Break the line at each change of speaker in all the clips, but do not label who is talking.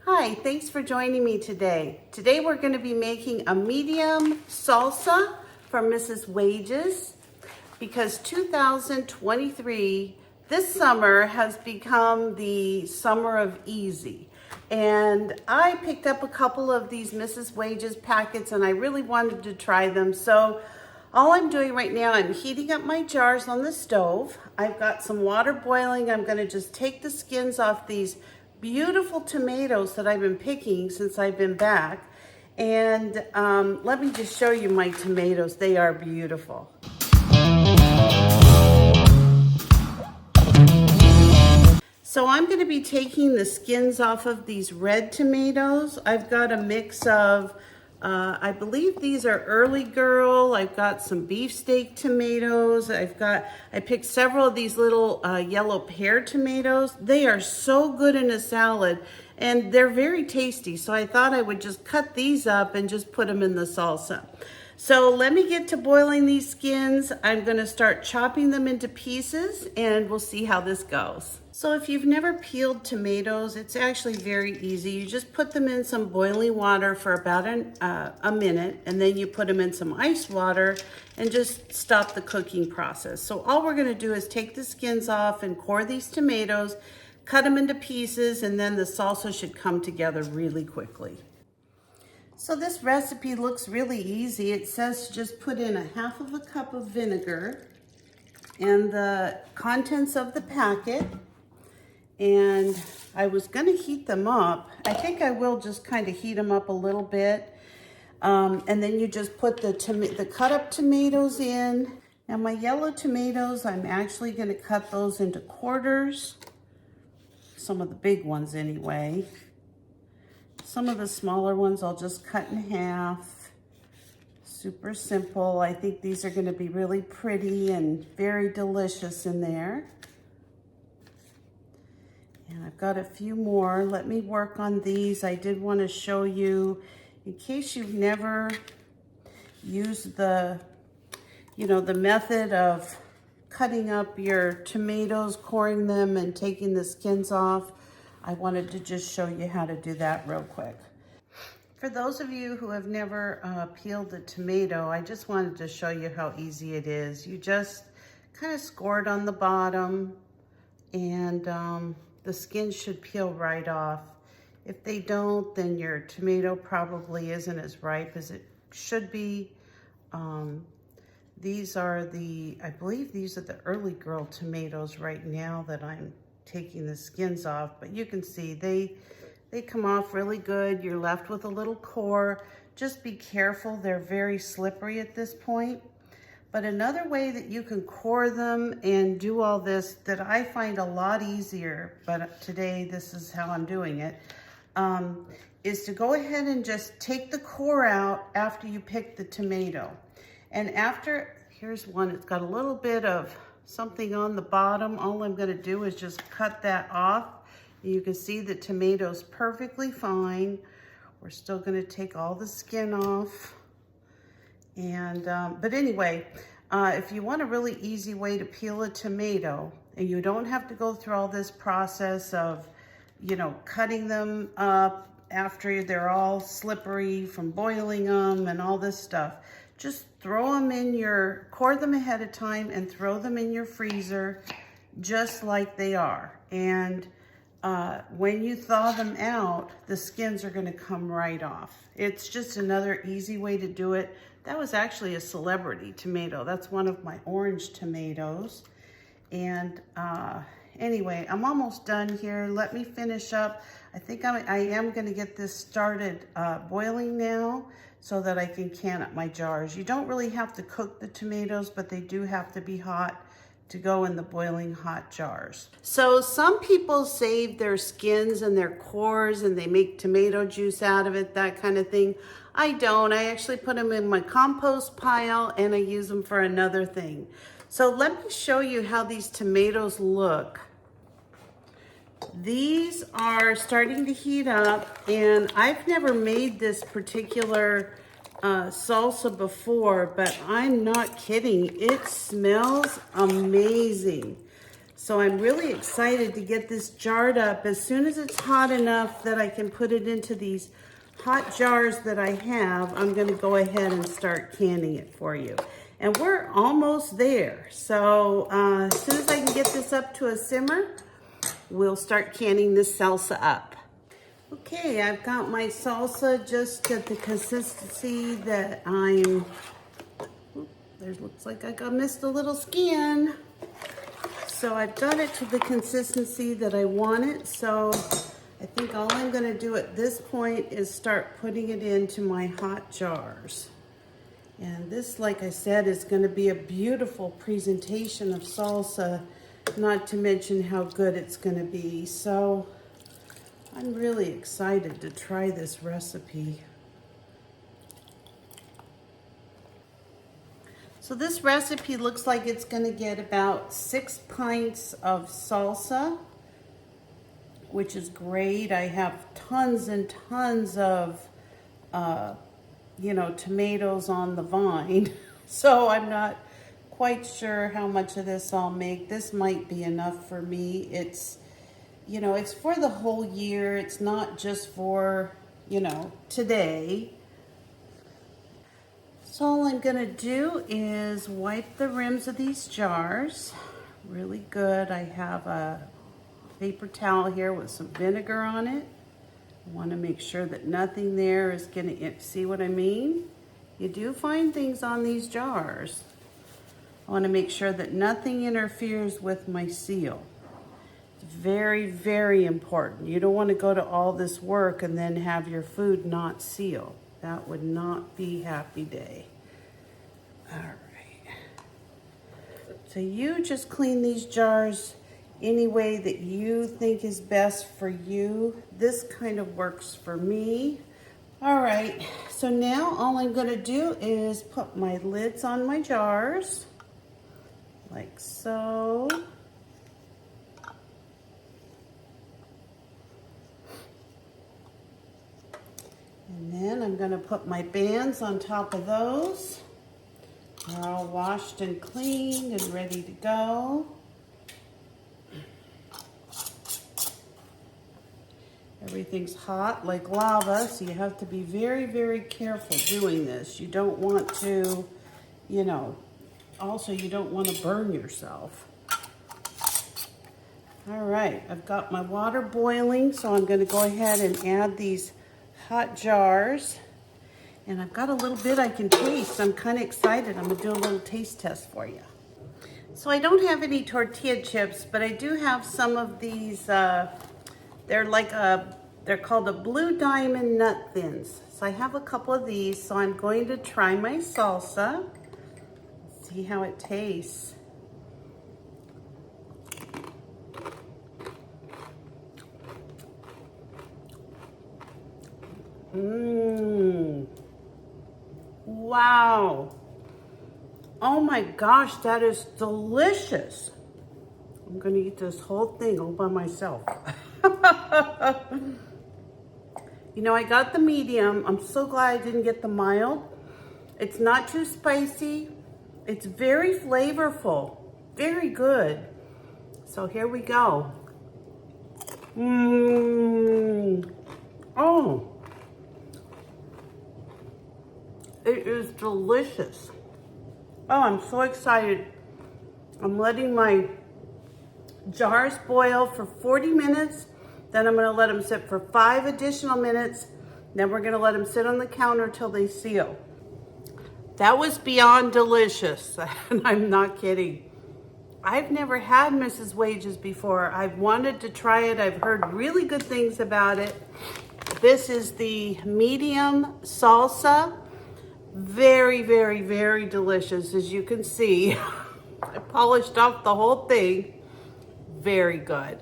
Hi, thanks for joining me today. Today we're going to be making a medium salsa from Mrs. Wages because 2023, this summer has become the summer of easy. And I picked up a couple of these Mrs. Wages packets and I really wanted to try them. So all I'm doing right now, I'm heating up my jars on the stove. I've got some water boiling. I'm going to just take the skins off these beautiful tomatoes that I've been picking since I've been back. And let me just show you my tomatoes. They are beautiful. So I'm going to be taking the skins off of these red tomatoes. I've got a mix of, I believe these are Early Girl. I've got some beefsteak tomatoes. I picked several of these little yellow pear tomatoes. They are so good in a salad and they're very tasty. So I thought I would just cut these up and just put them in the salsa. So let me get to boiling these skins. I'm going to start chopping them into pieces and we'll see how this goes. So if you've never peeled tomatoes, it's actually very easy. You just put them in some boiling water for about a minute, and then you put them in some ice water and just stop the cooking process. So all we're going to do is take the skins off and core these tomatoes, cut them into pieces, and then the salsa should come together really quickly. So this recipe looks really easy. It says to just put in 1/2 cup of vinegar and the contents of the packet. And I was going to heat them up. I think I will just kind of heat them up a little bit. And then you just put the cut up tomatoes in. Now my yellow tomatoes, I'm actually going to cut those into quarters. Some of the big ones anyway. Some of the smaller ones I'll just cut in half. Super simple. I think these are going to be really pretty and very delicious in there. And I've got a few more. Let me work on these. I did want to show you, in case you've never used the method of cutting up your tomatoes, coring them, and taking the skins off. I wanted to just show you how to do that real quick. For those of you who have never peeled a tomato, I just wanted to show you how easy it is. You just kind of score it on the bottom and the skin should peel right off. If they don't, then your tomato probably isn't as ripe as it should be. These are I believe these are the Early Girl tomatoes right now that I'm taking the skins off, but you can see they come off really good. You're left with a little core. Just be careful, they're very slippery at this point. But another way that you can core them and do all this that I find a lot easier, but today this is how I'm doing it, is to go ahead and just take the core out after you pick the tomato. And here's one, it's got a little bit of something on the bottom. All I'm gonna do is just cut that off. You can see the tomato's perfectly fine. We're still gonna take all the skin off. And, but anyway, if you want a really easy way to peel a tomato and you don't have to go through all this process of, cutting them up after they're all slippery from boiling them and all this stuff, just core them ahead of time and throw them in your freezer just like they are. And when you thaw them out, the skins are going to come right off. It's just another easy way to do it. That was actually a celebrity tomato. That's one of my orange tomatoes. And anyway, I'm almost done here. Let me finish up. I think I am going to get this started boiling now so that I can can up my jars. You don't really have to cook the tomatoes, but they do have to be hot to go in the boiling hot jars. So some people save their skins and their cores and they make tomato juice out of it, that kind of thing. I don't. I actually put them in my compost pile and I use them for another thing. So let me show you how these tomatoes look. These are starting to heat up and I've never made this particular salsa before, but I'm not kidding. It smells amazing. So I'm really excited to get this jarred up. As soon as it's hot enough that I can put it into these hot jars that I have, I'm gonna go ahead and start canning it for you. And we're almost there. So as soon as I can get this up to a simmer, we'll start canning this salsa up. Okay, I've got my salsa just at the consistency that there looks like I missed a little skin. So I've got it to the consistency that I want it. So I think all I'm gonna do at this point is start putting it into my hot jars. And this, like I said, is gonna be a beautiful presentation of salsa, not to mention how good it's gonna be. So I'm really excited to try this recipe. So this recipe looks like it's gonna get about 6 pints of salsa, which is great. I have tons and tons of, tomatoes on the vine. So I'm not quite sure how much of this I'll make. This might be enough for me. It's for the whole year. It's not just for, today. So all I'm gonna do is wipe the rims of these jars really good. I have a paper towel here with some vinegar on it. I wanna make sure that nothing there is gonna, see what I mean? You do find things on these jars. I wanna make sure that nothing interferes with my seal. It's very, very important. You don't wanna go to all this work and then have your food not seal. That would not be happy day. All right. So you just clean these jars any way that you think is best for you. This kind of works for me. All right, so now all I'm gonna do is put my lids on my jars, like so. And then I'm gonna put my bands on top of those. They're all washed and cleaned and ready to go. Everything's hot like lava, so you have to be very, very careful doing this. You don't want to, also you don't want to burn yourself. All right, I've got my water boiling, so I'm gonna go ahead and add these hot jars. And I've got a little bit I can taste. I'm kind of excited. I'm gonna do a little taste test for you. So I don't have any tortilla chips, but I do have some of these, they're called a Blue Diamond Nut Thins. So I have a couple of these, so I'm going to try my salsa. See how it tastes. Mmm. Wow. Oh my gosh, that is delicious. I'm gonna eat this whole thing all by myself. I got the medium. I'm so glad I didn't get the mild. It's not too spicy. It's very flavorful, very good. So here we go. Mmm. Oh. It is delicious. Oh, I'm so excited. I'm letting my jars boil for 40 minutes. Then I'm gonna let them sit for 5 additional minutes. Then we're gonna let them sit on the counter till they seal. That was beyond delicious, and I'm not kidding. I've never had Mrs. Wages before. I've wanted to try it. I've heard really good things about it. This is the medium salsa. Very, very, very delicious, as you can see. I polished off the whole thing. Very good.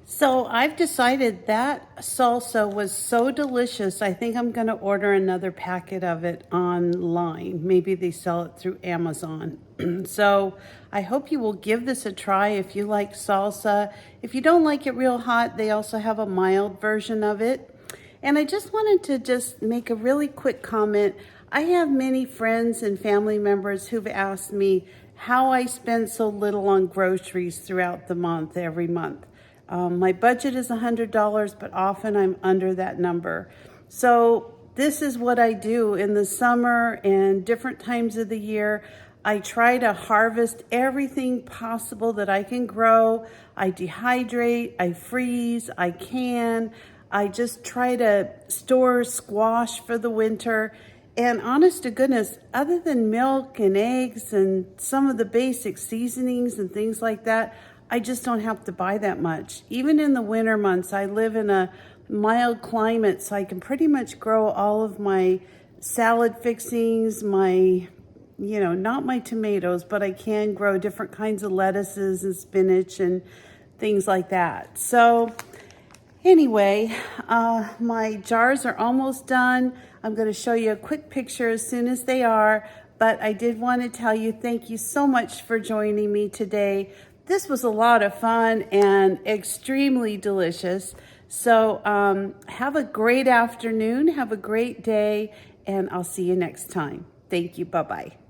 So I've decided that salsa was so delicious, I think I'm gonna order another packet of it online. Maybe they sell it through Amazon. So I hope you will give this a try if you like salsa. If you don't like it real hot, they also have a mild version of it. And I just wanted to make a really quick comment. I have many friends and family members who've asked me, how I spend so little on groceries throughout the month, every month. My budget is $100, but often I'm under that number. So this is what I do in the summer and different times of the year. I try to harvest everything possible that I can grow. I dehydrate, I freeze, I can. I just try to store squash for the winter. And honest to goodness, other than milk and eggs and some of the basic seasonings and things like that, I just don't have to buy that much. Even in the winter months, I live in a mild climate, so I can pretty much grow all of my salad fixings, my, not my tomatoes, but I can grow different kinds of lettuces and spinach and things like that. So anyway, my jars are almost done. I'm going to show you a quick picture as soon as they are, but I did want to tell you thank you so much for joining me today. This was a lot of fun and extremely delicious. So have a great afternoon, have a great day, and I'll see you next time. Thank you. Bye-bye.